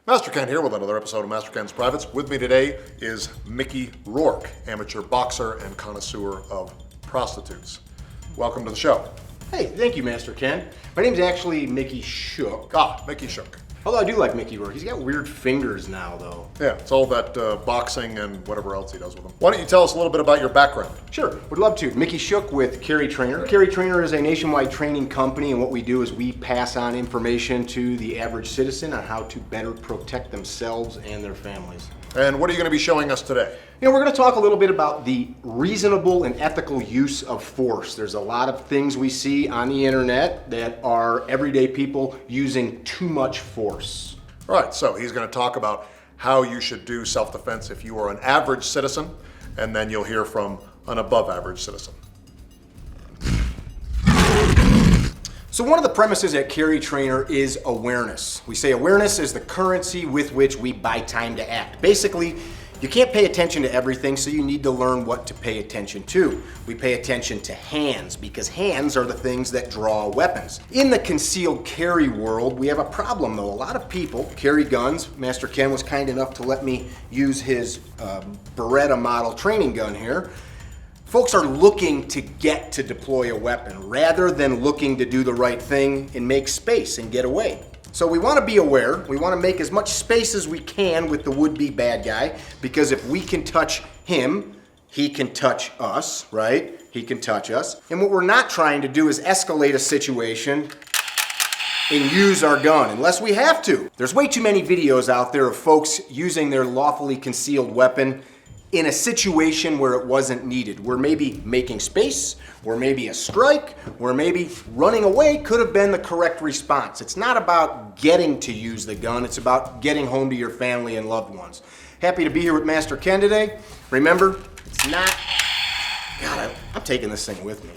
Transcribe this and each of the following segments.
Master Ken here with another episode of Master Ken's Privates. With me today is Mickey Rourke, amateur boxer and connoisseur of prostitutes. Welcome to the show. Hey, thank you, Master Ken. My name's actually Mickey Schuch. Mickey Schuch. Although I do like Mickey Rourke. He's got weird fingers now, though. Yeah, it's all that boxing and whatever else he does with them. Why don't you tell us a little bit about your background? Sure, would love to. Mickey Schuch with Carry Trainer. Carry Trainer is a nationwide training company, and what we do is we pass on information to the average citizen on how to better protect themselves and their families. And what are you going to be showing us today? You know, we're going to talk a little bit about the reasonable and ethical use of force. There's a lot of things we see on the internet that are everyday people using too much force. All right, so he's going to talk about how you should do self-defense if you are an average citizen, and then you'll hear from an above-average citizen. So one of the premises at Carry Trainer is awareness. We say awareness is the currency with which we buy time to act. Basically, you can't pay attention to everything, so you need to learn what to pay attention to. We pay attention to hands because hands are the things that draw weapons. In the concealed carry world, we have a problem though. A lot of people carry guns. Master Ken was kind enough to let me use his Beretta model training gun here. Folks are looking to get to deploy a weapon rather than looking to do the right thing and make space and get away. So we want to be aware. We want to make as much space as we can with the would-be bad guy, because if we can touch him, he can touch us, right? He can touch us. And what we're not trying to do is escalate a situation and use our gun unless we have to. There's way too many videos out there of folks using their lawfully concealed weapon in a situation where it wasn't needed, where maybe making space, or maybe a strike, or maybe running away could have been the correct response. It's not about getting to use the gun, it's about getting home to your family and loved ones. Happy to be here with Master Ken today. Remember, it's not, God, I'm taking this thing with me.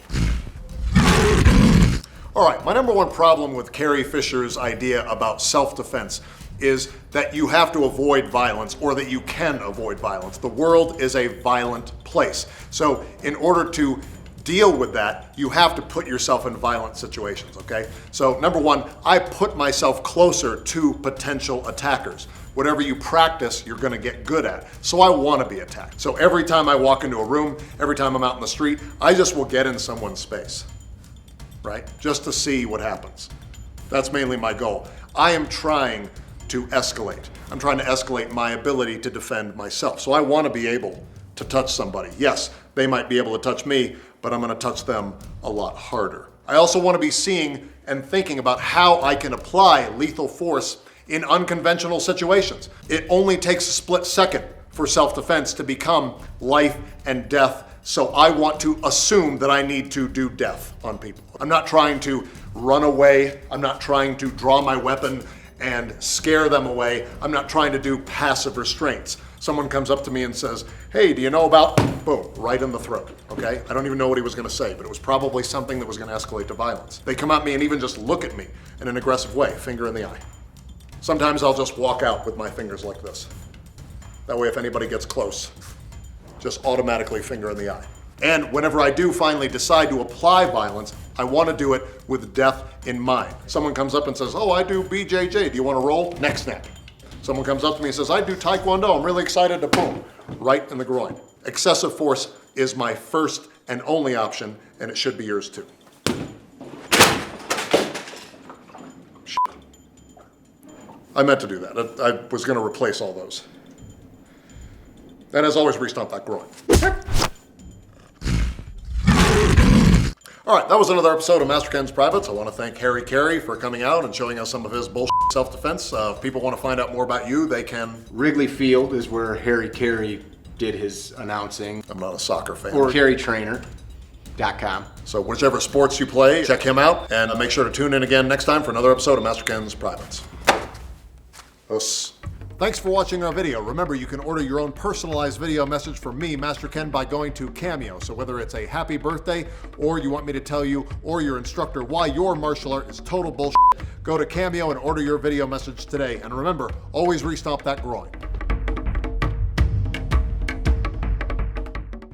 All right, my number one problem with Carrie Fisher's idea about self-defense is that you have to avoid violence, or that you can avoid violence. The world is a violent place. So in order to deal with that, you have to put yourself in violent situations, okay? So number one, I put myself closer to potential attackers. Whatever you practice, you're gonna get good at. So I wanna be attacked. So every time I walk into a room, every time I'm out in the street, I just will get in someone's space, right? Just to see what happens. That's mainly my goal. I am trying to escalate. I'm trying to escalate my ability to defend myself. So I want to be able to touch somebody. Yes, they might be able to touch me, but I'm going to touch them a lot harder. I also want to be seeing and thinking about how I can apply lethal force in unconventional situations. It only takes a split second for self-defense to become life and death. So I want to assume that I need to do death on people. I'm not trying to run away. I'm not trying to draw my weapon and scare them away. I'm not trying to do passive restraints. Someone comes up to me and says, hey, do you know about, boom, right in the throat, okay? I don't even know what he was gonna say, but it was probably something that was gonna escalate to violence. They come at me and even just look at me in an aggressive way, finger in the eye. Sometimes I'll just walk out with my fingers like this. That way if anybody gets close, just automatically finger in the eye. And whenever I do finally decide to apply violence, I want to do it with death in mind. Someone comes up and says, oh, I do BJJ, do you want to roll? Neck snap. Someone comes up to me and says, I do Taekwondo, I'm really excited to boom, right in the groin. Excessive force is my first and only option, and it should be yours too. I meant to do that. I was going to replace all those. And as always, re-stomp that groin. All right, that was another episode of Master Ken's Privates. I want to thank Harry Carey for coming out and showing us some of his bullshit self-defense. If people want to find out more about you, they can. Wrigley Field is where Harry Carey did his announcing. I'm not a soccer fan. Or carrytrainer.com. So whichever sports you play, check him out. And make sure to tune in again next time for another episode of Master Ken's Privates. Us. Thanks for watching our video. Remember, you can order your own personalized video message from me, Master Ken, by going to Cameo. So whether it's a happy birthday, or you want me to tell you, or your instructor, why your martial art is total bullshit, go to Cameo and order your video message today. And remember, always re-stomp that groin.